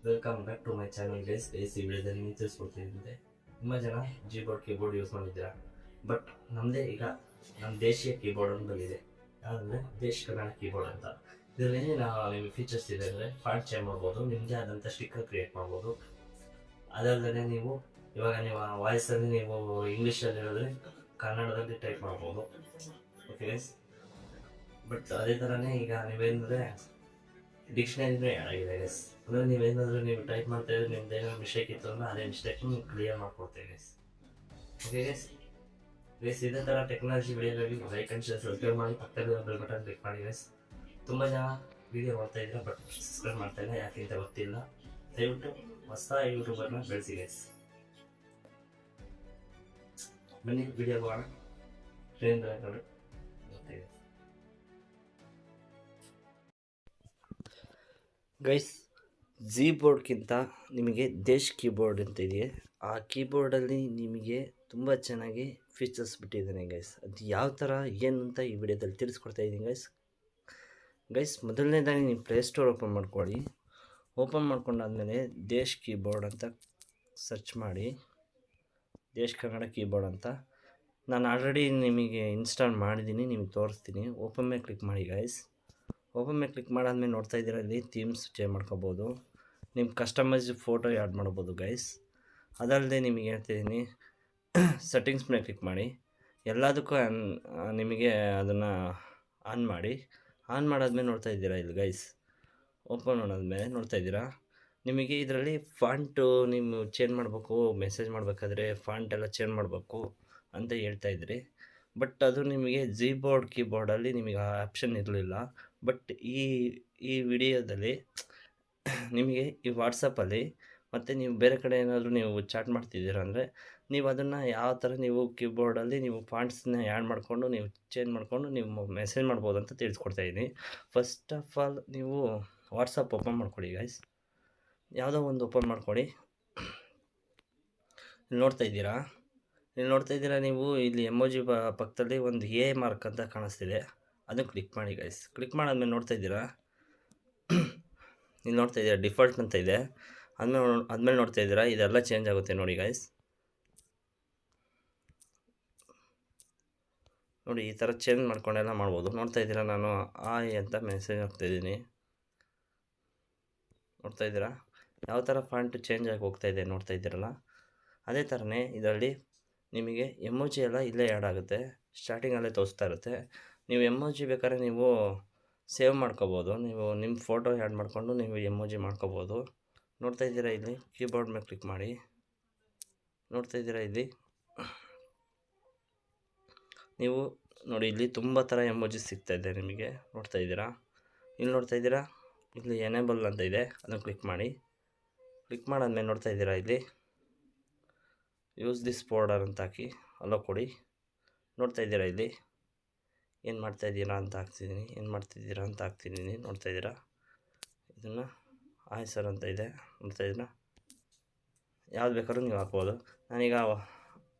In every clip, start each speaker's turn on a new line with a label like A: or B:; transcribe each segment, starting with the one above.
A: Welcome back to my channel guys. ಈ ವಿಡಿಯೋದಲ್ಲಿ ನೀವು ತಿಳಿಸ್ಕೊಡ್ತಿದ್ದೆ ತುಂಬ ಜನ ಕೀಬೋರ್ಡ್ ಯೂಸ್ ಮಾಡಿದ್ದೀರಾ. ಬಟ್ ನಮ್ಮದೇ ಈಗ ನಮ್ಮ ದೇಶೀಯ ಕೀಬೋರ್ಡ್ ಅಂತ ಬಂದಿದೆ. ಯಾವುದಂದರೆ ದೇಶ ಕನ್ನಡ ಕೀಬೋರ್ಡ್ ಅಂತ. ಇದರಲ್ಲಿ ನಾವು ನಿಮಗೆ ಫೀಚರ್ಸ್ ಇದೆ ಅಂದರೆ ಫಾಂಟ್ ಚೇಂಜ್ ಮಾಡ್ಬೋದು, ನಿಮ್ಮದೇ ಆದಂಥ ಸ್ಟಿಕ್ಕರ್ ಕ್ರಿಯೇಟ್ ಮಾಡ್ಬೋದು. ಅದಲ್ಲದೆ ನೀವು ಇವಾಗ ನೀವು ವಾಯ್ಸಲ್ಲಿ ನೀವು ಇಂಗ್ಲೀಷಲ್ಲಿ ಹೇಳಿದ್ರೆ ಕನ್ನಡದಲ್ಲಿ ಟೈಪ್ ಮಾಡ್ಬೋದು. Okay guys. ಬಟ್ ಅದೇ ಥರನೇ ಈಗ ನೀವೇನಂದರೆ ಡಿಕ್ಷನರಿನೂ ಆ್ಯಡ್ ಆಗಿದೆ ಗೈಸ್. ಅಂದರೆ ನೀವೇನಾದರೂ ನೀವು ಟೈಪ್ ಮಾಡ್ತಾ ಇದ್ರೆ ನಿಮ್ದು ಏನೋ ಮಿಸ್ಟೇಕ್ ಇತ್ತು ಅಂದರೆ ಅದೇ ಮಿಸ್ಟೇಕ್ನ ಕ್ಲಿಯರ್ ಮಾಡ್ಕೊಡ್ತೇವೆ ಗೈಸ್. Okay guys. ಗೈಸ್ ಇದೇ ಥರ ಟೆಕ್ನಾಲಜಿ ವಿಡಿಯೋಗಾಗಿ ಲೈಕ್ ಆ್ಯಂಡ್ ಶೇರ್ ಸಬ್ಸ್ಕ್ರೈಬ್ ಮಾಡಿ, ಪಕ್ಕದಲ್ಲಿ ಬೆಲ್ ಬಟನ್ ಕ್ಲಿಕ್ ಮಾಡಿ ಗೈಸ್. ತುಂಬ ಜನ ವೀಡಿಯೋ ಮಾಡ್ತಾ ಇದ್ದೀರಾ ಬಟ್ ಸಬ್ಸ್ಕ್ರೈಬ್ ಮಾಡ್ತಾ ಇಲ್ಲ, ಯಾಕೆ ಅಂತ ಗೊತ್ತಿಲ್ಲ. ದಯವಿಟ್ಟು ಹೊಸ ಯೂಟ್ಯೂಬರ್ನ ಬೆಳೆಸಿ ಗೈಸ್. ಬನ್ನಿ ವಿಡಿಯೋ ಹೋಗೋಣ. ಟ್ರೈನ್ ನೋಡಿ ಗೈಸ್. ಜಿ ಬೋರ್ಡ್ಗಿಂತ ನಿಮಗೆ ದೇಶ್ ಕೀಬೋರ್ಡ್ ಅಂತ ಇದೆ. ಆ ಕೀಬೋರ್ಡಲ್ಲಿ ನಿಮಗೆ ತುಂಬ ಚೆನ್ನಾಗಿ ಫೀಚರ್ಸ್ ಬಿಟ್ಟಿದ್ದಾನೆ ಗೈಸ್. ಅದು ಯಾವ ಥರ ಏನು ಅಂತ ಈ ವಿಡಿಯೋದಲ್ಲಿ ತಿಳಿಸ್ಕೊಡ್ತಾ ಇದ್ದೀನಿ ಗೈಸ್. ಮೊದಲನೇದಾಗಿ ನೀವು ಪ್ಲೇಸ್ಟೋರ್ ಓಪನ್ ಮಾಡ್ಕೊಳ್ಳಿ. ಓಪನ್ ಮಾಡ್ಕೊಂಡಾದ್ಮೇಲೆ ದೇಶ್ ಕೀಬೋರ್ಡ್ ಅಂತ ಸರ್ಚ್ ಮಾಡಿ, ದೇಶ್ ಕನ್ನಡ ಕೀಬೋರ್ಡ್ ಅಂತ. ನಾನು ಆಲ್ರೆಡಿ ನಿಮಗೆ ಇನ್ಸ್ಟಾಲ್ ಮಾಡಿದ್ದೀನಿ, ನಿಮಗೆ ತೋರಿಸ್ತೀನಿ. ಓಪನ್ ಮೇಲೆ ಕ್ಲಿಕ್ ಮಾಡಿ ಗೈಸ್. ಓಪನ್ ಮೇಲೆ ಕ್ಲಿಕ್ ಮಾಡಾದ್ಮೇಲೆ ನೋಡ್ತಾ ಇದ್ದೀರಾ, ಇಲ್ಲಿ ಥೀಮ್ಸ್ ಚೇಂಜ್ ಮಾಡ್ಕೋಬೋದು. ನಿಮ್ಮ ಕಸ್ಟಮೈಸ್ ಫೋಟೋ ಆ್ಯಡ್ ಮಾಡ್ಬೋದು ಗೈಸ್. ಅದಲ್ಲದೆ ನಿಮಗೆ ಹೇಳ್ತಿದ್ದೀನಿ, ಸೆಟ್ಟಿಂಗ್ಸ್ ಮೇಲೆ ಕ್ಲಿಕ್ ಮಾಡಿ. ಎಲ್ಲದಕ್ಕೂ ನಿಮಗೆ ಅದನ್ನು ಆನ್ ಮಾಡಿ. ಆನ್ ಮಾಡಾದ್ಮೇಲೆ ನೋಡ್ತಾ ಇದ್ದೀರಾ ಇಲ್ಲಿ ಗೈಸ್. ಓಪನ್ ಮಾಡಾದ್ಮೇಲೆ ನೋಡ್ತಾ ಇದ್ದೀರಾ, ನಿಮಗೆ ಇದರಲ್ಲಿ ಫಾಂಟು ನೀವು ಚೇಂಜ್ ಮಾಡಬೇಕು. ಮೆಸೇಜ್ ಮಾಡಬೇಕಾದ್ರೆ ಫಾಂಟ್ ಎಲ್ಲ ಚೇಂಜ್ ಮಾಡಬೇಕು ಅಂತ ಹೇಳ್ತಾಯಿದ್ರಿ. ಬಟ್ ಅದು ನಿಮಗೆ ಜಿ ಬೋರ್ಡ್ ಕೀಬೋರ್ಡಲ್ಲಿ ನಿಮಗೆ ಆ ಆಪ್ಷನ್ ಇರಲಿಲ್ಲ. ಬಟ್ ಈ ವಿಡಿಯೋದಲ್ಲಿ ನಿಮಗೆ ಈ ವಾಟ್ಸಪ್ಪಲ್ಲಿ ಮತ್ತು ನೀವು ಬೇರೆ ಕಡೆ ಏನಾದರೂ ನೀವು ಚಾಟ್ ಮಾಡ್ತಿದ್ದೀರ ಅಂದರೆ ನೀವು ಅದನ್ನು ಯಾವ ಥರ ನೀವು ಕೀಬೋರ್ಡಲ್ಲಿ ನೀವು ಫಾಂಟ್ಸ್ನ ಆ್ಯಡ್ ಮಾಡಿಕೊಂಡು ನೀವು ಚೇಂಜ್ ಮಾಡಿಕೊಂಡು ನೀವು ಮೆಸೇಜ್ ಮಾಡ್ಬೋದು ಅಂತ ತಿಳಿಸ್ಕೊಡ್ತಾಯಿದ್ದೀನಿ. ಫಸ್ಟ್ ಆಫ್ ಆಲ್ ನೀವು ವಾಟ್ಸಪ್ ಓಪನ್ ಮಾಡ್ಕೊಳ್ಳಿ ಗೈಸ್. ಯಾವುದೋ ಒಂದು ಓಪನ್ ಮಾಡ್ಕೊಳ್ಳಿ. ನೋಡ್ತಾ ಇದ್ದೀರಾ ನೀವು ಇಲ್ಲಿ ಎಮೋಜಿ ಪಕ್ಕದಲ್ಲಿ ಒಂದು ಎ ಮಾರ್ಕ್ ಅಂತ ಕಾಣಿಸ್ತಿದೆ, ಅದನ್ನು ಕ್ಲಿಕ್ ಮಾಡಿ ಗೈಸ್. ಕ್ಲಿಕ್ ಮಾಡಾದ್ಮೇಲೆ ನೋಡ್ತಾ ಇದ್ದೀರಾ, ಇಲ್ಲಿ ನೋಡ್ತಾ ಇದ್ದೀರಾ ಡಿಫಾಲ್ಟ್ ಅಂತ ಇದೆ. ಆದಮೇಲೆ ನೋಡ್ತಾ ಇದ್ದೀರಾ ಇದೆಲ್ಲ ಚೇಂಜ್ ಆಗುತ್ತೆ ನೋಡಿ ಗೈಸ್. ನೋಡಿ ಈ ಥರ ಚೇಂಜ್ ಮಾಡ್ಕೊಂಡೆಲ್ಲ ಮಾಡ್ಬೋದು. ನೋಡ್ತಾ ಇದ್ದೀರಾ ನಾನು ಆಯ್ ಅಂತ ಮೆಸೇಜ್ ಹಾಕ್ತಾಯಿದ್ದೀನಿ. ನೋಡ್ತಾ ಇದ್ದೀರಾ ಯಾವ ಥರ ಫಾಂಟ್ ಚೇಂಜ್ ಆಗಿ ಹೋಗ್ತಾಯಿದೆ ನೋಡ್ತಾ ಇದ್ದೀರಲ್ಲ. ಅದೇ ಥರನೇ ಇದರಲ್ಲಿ ನಿಮಗೆ ಎಮೋಜಿ ಎಲ್ಲ ಇಲ್ಲೇ ಆ್ಯಡ್ ಆಗುತ್ತೆ. ಸ್ಟಾರ್ಟಿಂಗಲ್ಲೇ ತೋರಿಸ್ತಾ ಇರುತ್ತೆ. ನೀವು ಎಮೋಜಿ ಬೇಕಾದ್ರೆ ನೀವು ಸೇವ್ ಮಾಡ್ಕೋಬೋದು. ನೀವು ನಿಮ್ಮ ಫೋಟೋ ಆ್ಯಡ್ ಮಾಡಿಕೊಂಡು ನೀವು ಎಮೋಜಿ ಮಾಡ್ಕೋಬೋದು. ನೋಡ್ತಾ ಇದ್ದೀರಾ ಇಲ್ಲಿ ಕೀಬೋರ್ಡ್ ಮೇಲೆ ಕ್ಲಿಕ್ ಮಾಡಿ. ನೋಡ್ತಾ ಇದ್ದೀರಾ ಇಲ್ಲಿ ನೀವು ನೋಡಿ, ಇಲ್ಲಿ ತುಂಬ ಥರ ಎಮೋಜಿ ಸಿಗ್ತಾಯಿದೆ ನಿಮಗೆ. ನೋಡ್ತಾ ಇದ್ದೀರಾ ಇಲ್ಲಿ ನೋಡ್ತಾ ಇದ್ದೀರಾ ಇಲ್ಲಿ ಎನೇಬಲ್ ಅಂತ ಇದೆ, ಅದನ್ನು ಕ್ಲಿಕ್ ಮಾಡಿ. ಕ್ಲಿಕ್ ಮಾಡಾದ್ಮೇಲೆ ನೋಡ್ತಾ ಇದ್ದೀರಾ ಇಲ್ಲಿ ಯೂಸ್ ದಿಸ್ ಫೋಲ್ಡರ್ ಅಂತ ಹಾಕಿ ಅಲೋ ಕೊಡಿ. ನೋಡ್ತಾ ಇದ್ದೀರಾ ಇಲ್ಲಿ ಏನು ಮಾಡ್ತಾಯಿದ್ದೀರಾ ಅಂತ ಹಾಕ್ತಿದ್ದೀನಿ. ನೋಡ್ತಾ ಇದ್ದೀರಾ ಇದನ್ನು ಆಯ್ ಸರ್ ಅಂತ ಇದೆ. ನೋಡ್ತಾ ಇದ್ದೀರಾ ಯಾವ್ದು ಬೇಕಾದ್ರೂ ನೀವು ಹಾಕ್ಬೋದು. ನಾನೀಗ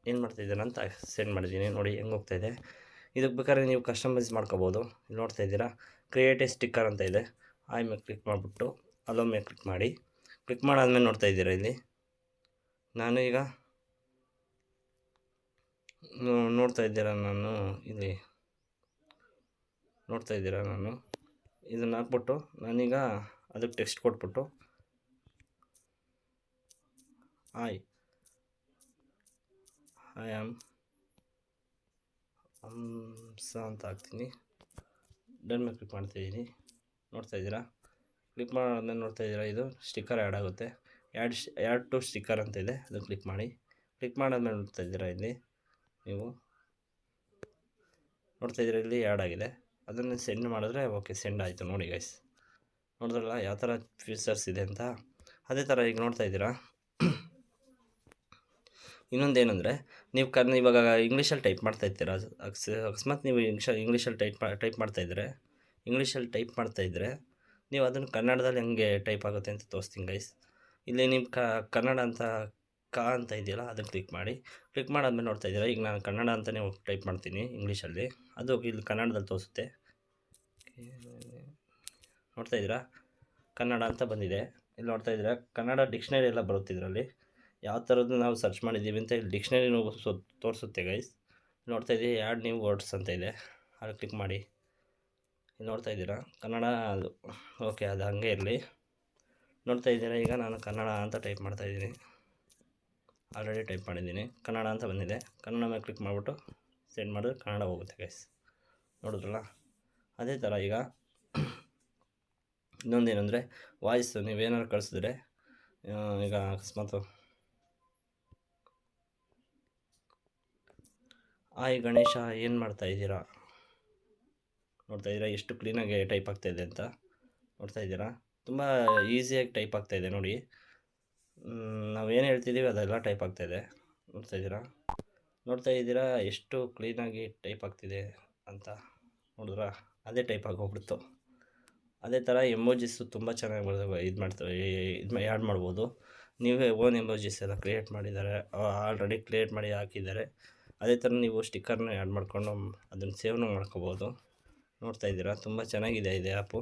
A: ಏನು ಮಾಡ್ತಾಯಿದ್ದೀರಾ ಅಂತ ಸೆಂಡ್ ಮಾಡಿದ್ದೀನಿ. ನೋಡಿ ಹೆಂಗೆ ಹೋಗ್ತಾಯಿದೆ. ಇದಕ್ಕೆ ಬೇಕಾದ್ರೆ ನೀವು ಕಸ್ಟಮೈಸ್ ಮಾಡ್ಕೋಬೋದು. ಇಲ್ಲಿ ನೋಡ್ತಾ ಇದ್ದೀರಾ ಕ್ರಿಯೇಟ್ ಎ ಸ್ಟಿಕ್ಕರ್ ಅಂತ ಇದೆ. ಆಯ್ ಮೇಲೆ ಕ್ಲಿಕ್ ಮಾಡಿಬಿಟ್ಟು ಅಲೋ ಮೇಲೆ ಕ್ಲಿಕ್ ಮಾಡಿ. ಕ್ಲಿಕ್ ಮಾಡಾದ್ಮೇಲೆ ನೋಡ್ತಾ ಇದ್ದೀರಾ ಇಲ್ಲಿ ನಾನು ಈಗ ನೋಡ್ತಾ ಇದ್ದೀರಾ ನಾನು ಇದನ್ನು ಹಾಕ್ಬಿಟ್ಟು ನಾನೀಗ ಅದಕ್ಕೆ ಟೆಕ್ಸ್ಟ್ ಕೊಟ್ಬಿಟ್ಟು ಐ ಆಮ್ ಹಂಸ ಅಂತ ಹಾಕ್ತೀನಿ. ಡನ್ ಮೇಲೆ ಕ್ಲಿಕ್ ಮಾಡ್ತಾಯಿದ್ದೀನಿ. ನೋಡ್ತಾ ಇದ್ದೀರಾ ಕ್ಲಿಕ್ ಮಾಡಾದ್ಮೇಲೆ ನೋಡ್ತಾ ಇದ್ದೀರಾ ಇದು ಸ್ಟಿಕ್ಕರ್ ಆ್ಯಡ್ ಆಗುತ್ತೆ. ಆ್ಯಡ್ ಟು ಸ್ಟಿಕ್ಕರ್ ಅಂತ ಇದೆ, ಅದನ್ನು ಕ್ಲಿಕ್ ಮಾಡಿ. ಕ್ಲಿಕ್ ಮಾಡಾದ್ಮೇಲೆ ನೋಡ್ತಾ ಇದ್ದೀರಾ ಇಲ್ಲಿ ನೀವು ನೋಡ್ತಾ ಇದ್ದೀರಾ ಇಲ್ಲಿ ಆ್ಯಡ್ ಆಗಿದೆ. ಅದನ್ನು ಸೆಂಡ್ ಮಾಡಿದ್ರೆ ಓಕೆ ಸೆಂಡ್ ಆಯಿತು. ನೋಡಿ ಗೈಸ್ ನೋಡಿದ್ರಲ್ಲ ಯಾವ ಥರ ಫೀಚರ್ಸ್ ಇದೆ ಅಂತ. ಅದೇ ಥರ ಈಗ ನೋಡ್ತಾ ಇದ್ದೀರಾ ಇನ್ನೊಂದೇನೆಂದರೆ ನೀವು ಇವಾಗ ಇಂಗ್ಲೀಷಲ್ಲಿ ಟೈಪ್ ಮಾಡ್ತಾಯಿರ್ತೀರ. ಅಕಸ್ಮಾತ್ ನೀವು ಇಂಗ್ಲೀಷಲ್ಲಿ ಟೈಪ್ ಮಾಡ್ತಾಯಿದ್ರೆ ನೀವು ಅದನ್ನು ಕನ್ನಡದಲ್ಲಿ ಹೆಂಗೆ ಟೈಪ್ ಆಗುತ್ತೆ ಅಂತ ತೋರಿಸ್ತೀನಿ ಗೈಸ್. ಇಲ್ಲಿ ನೀವು ಕನ್ನಡ ಅಂತ ಅಂತ ಇದೆಯಲ್ಲ, ಅದನ್ನು ಕ್ಲಿಕ್ ಮಾಡಿ. ಕ್ಲಿಕ್ ಮಾಡಾದ್ಮೇಲೆ ನೋಡ್ತಾ ಇದ್ದೀರಾ ಈಗ ನಾನು ಕನ್ನಡ ಅಂತಲೇ ಟೈಪ್ ಮಾಡ್ತೀನಿ ಇಂಗ್ಲೀಷಲ್ಲಿ, ಅದು ಇಲ್ಲಿ ಕನ್ನಡದಲ್ಲಿ ತೋರಿಸುತ್ತೆ. ನೋಡ್ತಾ ಇದ್ದೀರಾ ಕನ್ನಡ ಅಂತ ಬಂದಿದೆ. ಇಲ್ಲಿ ನೋಡ್ತಾ ಇದ್ದೀರಾ ಕನ್ನಡ ಡಿಕ್ಷನರಿ ಎಲ್ಲ ಬರುತ್ತೆ ಇದರಲ್ಲಿ. ಯಾವ ಥರದ್ದು ನಾವು ಸರ್ಚ್ ಮಾಡಿದ್ದೀವಿ ಅಂತ ಇಲ್ಲಿ ಡಿಕ್ಷನರಿನೂ ತೋರಿಸುತ್ತೆ ಗೈಸ್. ನೋಡ್ತಾ ಇದ್ದೀವಿ ಆ್ಯಡ್ ನ್ಯೂ ವರ್ಡ್ಸ್ ಅಂತ ಇದೆ, ಅಲ್ಲಿ ಕ್ಲಿಕ್ ಮಾಡಿ. ಇಲ್ಲಿ ನೋಡ್ತಾ ಇದ್ದೀರಾ ಕನ್ನಡ, ಅದು ಓಕೆ, ಅದು ಹಾಗೆ ಇರಲಿ. ನೋಡ್ತಾ ಇದ್ದೀರಾ ಈಗ ನಾನು ಕನ್ನಡ ಅಂತ ಟೈಪ್ ಮಾಡ್ತಾಯಿದ್ದೀನಿ. ಆಲ್ರೆಡಿ ಟೈಪ್ ಮಾಡಿದ್ದೀನಿ, ಕನ್ನಡ ಅಂತ ಬಂದಿದೆ. ಕನ್ನಡ ಮೇಲೆ ಕ್ಲಿಕ್ ಮಾಡಿಬಿಟ್ಟು ಸೆಂಡ್ ಮಾಡಿದ್ರೆ ಕನ್ನಡ ಹೋಗುತ್ತೆ ಗೈಸ್. ನೋಡಿದ್ರಲ್ಲ, ಅದೇ ಥರ ಈಗ ಇನ್ನೊಂದೇನೆಂದರೆ ವಾಯ್ಸು ನೀವೇನಾದ್ರು ಕಳಿಸಿದ್ರೆ, ಈಗ ಅಕಸ್ಮಾತ್ ಹಾಯ್ ಗಣೇಶ ಏನು ಮಾಡ್ತಾಯಿದ್ದೀರಾ, ನೋಡ್ತಾ ಇದ್ದೀರಾ ಎಷ್ಟು ಕ್ಲೀನಾಗಿ ಟೈಪ್ ಆಗ್ತಾಯಿದೆ ಅಂತ. ನೋಡ್ತಾ ಇದ್ದೀರಾ ತುಂಬ ಈಸಿಯಾಗಿ ಟೈಪ್ ಆಗ್ತಾಯಿದೆ ನೋಡಿ. ನಾವೇನು ಹೇಳ್ತಿದ್ದೀವಿ ಅದೆಲ್ಲ ಟೈಪ್ ಆಗ್ತಾಯಿದೆ. ನೋಡ್ತಾ ಇದ್ದೀರಾ ಎಷ್ಟು ಕ್ಲೀನಾಗಿ ಟೈಪ್ ಆಗ್ತಿದೆ ಅಂತ. ನೋಡಿದ್ರಾ, ಅದೇ ಟೈಪ್ ಆಗಿ ಹೋಗ್ಬಿಡ್ತು. ಅದೇ ಥರ ಎಮೋಜಿಸು ತುಂಬ ಚೆನ್ನಾಗಿ ಇದು ಮಾಡ್ತಾರೆ, ಆ್ಯಡ್ ಮಾಡ್ಬೋದು. ನೀವೇ ಓನ್ ಎಮೋಜಿಸ್ ಎಲ್ಲ ಕ್ರಿಯೇಟ್ ಮಾಡಿದ್ದಾರೆ, ಆಲ್ರೆಡಿ ಕ್ರಿಯೇಟ್ ಮಾಡಿ ಹಾಕಿದ್ದಾರೆ. ಅದೇ ಥರ ನೀವು ಸ್ಟಿಕ್ಕರ್ನ ಆ್ಯಡ್ ಮಾಡಿಕೊಂಡು ಅದನ್ನು ಸೇವ್ನು ಮಾಡ್ಕೋಬೋದು. ನೋಡ್ತಾ ಇದ್ದೀರಾ ತುಂಬ ಚೆನ್ನಾಗಿದೆ ಇದು ಆ್ಯಪು,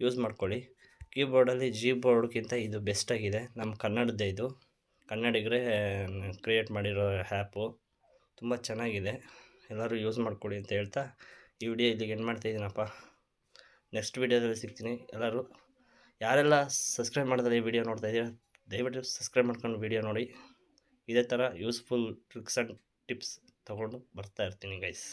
A: ಯೂಸ್ ಮಾಡ್ಕೊಳ್ಳಿ. ಕೀಬೋರ್ಡಲ್ಲಿ ಬೋರ್ಡ್ಗಿಂತ ಇದು ಬೆಸ್ಟಾಗಿದೆ. ನಮ್ಮ ಕನ್ನಡದ್ದೇ ಇದು, ಕನ್ನಡಿಗರೇ ಕ್ರಿಯೇಟ್ ಮಾಡಿರೋ ಆ್ಯಪು, ತುಂಬ ಚೆನ್ನಾಗಿದೆ. ಎಲ್ಲರೂ ಯೂಸ್ ಮಾಡ್ಕೊಳ್ಳಿ ಅಂತ ಹೇಳ್ತಾ ಈ ವಿಡಿಯೋ ಇಲ್ಲಿಗೆ ಎಂಡ್ ಮಾಡ್ತಾಯಿದ್ದೀನಪ್ಪ. ನೆಕ್ಸ್ಟ್ ವಿಡಿಯೋದಲ್ಲಿ ಸಿಗ್ತೀನಿ. ಎಲ್ಲರೂ ಯಾರೆಲ್ಲ ಸಬ್ಸ್ಕ್ರೈಬ್ ಮಾಡಿದ್ರೆ ಈ ವಿಡಿಯೋ ನೋಡ್ತಾ ಇದ್ದೀರಾ, ದಯವಿಟ್ಟು ಸಬ್ಸ್ಕ್ರೈಬ್ ಮಾಡ್ಕೊಂಡು ವಿಡಿಯೋ ನೋಡಿ. ಇದೇ ಥರ ಯೂಸ್ಫುಲ್ ಟ್ರಿಕ್ಸ್ ಆ್ಯಂಡ್ ಟಿಪ್ಸ್ ತೊಗೊಂಡು ಬರ್ತಾ ಇರ್ತೀನಿ ಗೈಸ್.